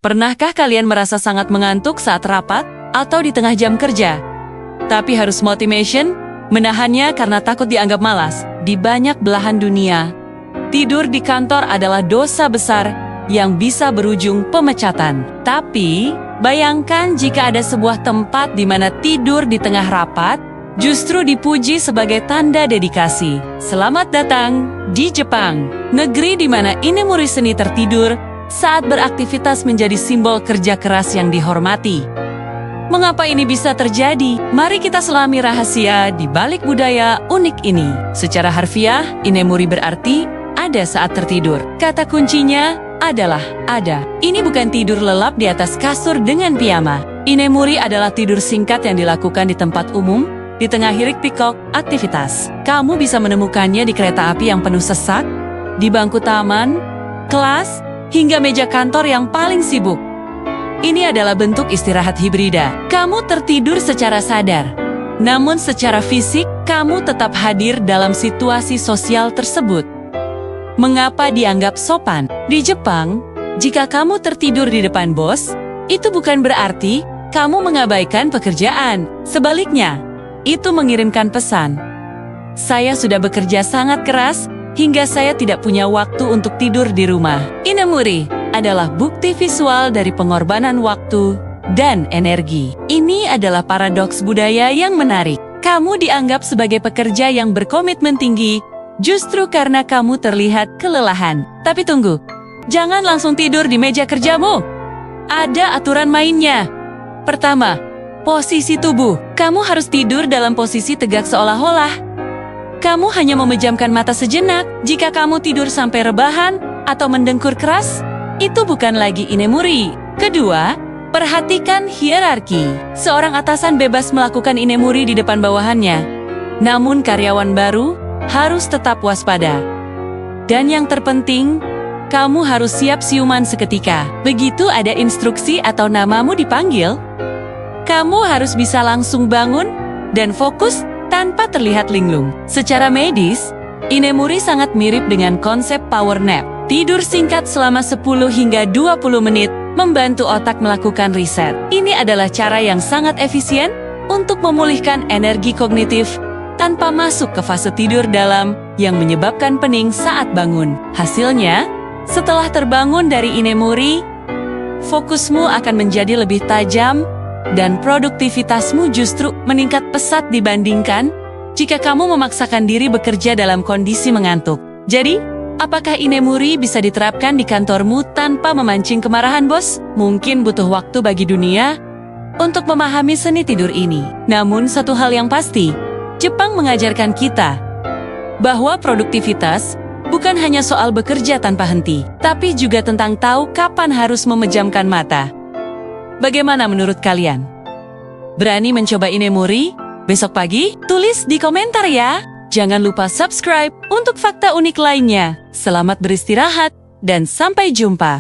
Pernahkah kalian merasa sangat mengantuk saat rapat atau di tengah jam kerja? Tapi harus motivation, menahannya karena takut dianggap malas. Di banyak belahan dunia, tidur di kantor adalah dosa besar yang bisa berujung pemecatan. Tapi, bayangkan jika ada sebuah tempat di mana tidur di tengah rapat justru dipuji sebagai tanda dedikasi. Selamat datang di Jepang, negeri di mana Inemuri seni tertidur saat beraktivitas menjadi simbol kerja keras yang dihormati. Mengapa ini bisa terjadi? Mari kita selami rahasia di balik budaya unik ini. Secara harfiah, Inemuri berarti ada saat tertidur. Kata kuncinya adalah ada. Ini bukan tidur lelap di atas kasur dengan piyama. Inemuri adalah tidur singkat yang dilakukan di tempat umum, di tengah hiruk-pikuk aktivitas. Kamu bisa menemukannya di kereta api yang penuh sesak, di bangku taman, kelas, hingga meja kantor yang paling sibuk. Ini adalah bentuk istirahat hibrida. Kamu tertidur secara sadar, namun secara fisik kamu tetap hadir dalam situasi sosial tersebut. Mengapa dianggap sopan? Di Jepang, jika kamu tertidur di depan bos, itu bukan berarti kamu mengabaikan pekerjaan. Sebaliknya, itu mengirimkan pesan. Saya sudah bekerja sangat keras, hingga saya tidak punya waktu untuk tidur di rumah. Inemuri adalah bukti visual dari pengorbanan waktu dan energi. Ini adalah paradoks budaya yang menarik. Kamu dianggap sebagai pekerja yang berkomitmen tinggi, justru karena kamu terlihat kelelahan. Tapi tunggu, jangan langsung tidur di meja kerjamu. Ada aturan mainnya. Pertama, posisi tubuh. Kamu harus tidur dalam posisi tegak seolah-olah kamu hanya memejamkan mata sejenak. Jika kamu tidur sampai rebahan atau mendengkur keras, itu bukan lagi Inemuri. Kedua, perhatikan hierarki. Seorang atasan bebas melakukan Inemuri di depan bawahannya. Namun karyawan baru harus tetap waspada. Dan yang terpenting, kamu harus siap siuman seketika. Begitu ada instruksi atau namamu dipanggil, kamu harus bisa langsung bangun dan fokus tanpa terlihat linglung. Secara medis, Inemuri sangat mirip dengan konsep power nap. Tidur singkat selama 10 hingga 20 menit membantu otak melakukan riset. Ini adalah cara yang sangat efisien untuk memulihkan energi kognitif tanpa masuk ke fase tidur dalam yang menyebabkan pening saat bangun. Hasilnya, setelah terbangun dari Inemuri, fokusmu akan menjadi lebih tajam dan produktivitasmu justru meningkat pesat dibandingkan jika kamu memaksakan diri bekerja dalam kondisi mengantuk. Jadi, apakah Inemuri bisa diterapkan di kantormu tanpa memancing kemarahan bos? Mungkin butuh waktu bagi dunia untuk memahami seni tidur ini. Namun satu hal yang pasti, Jepang mengajarkan kita bahwa produktivitas bukan hanya soal bekerja tanpa henti, tapi juga tentang tahu kapan harus memejamkan mata. Bagaimana menurut kalian? Berani mencoba Inemuri? Besok pagi? Tulis di komentar ya! Jangan lupa subscribe untuk fakta unik lainnya. Selamat beristirahat dan sampai jumpa!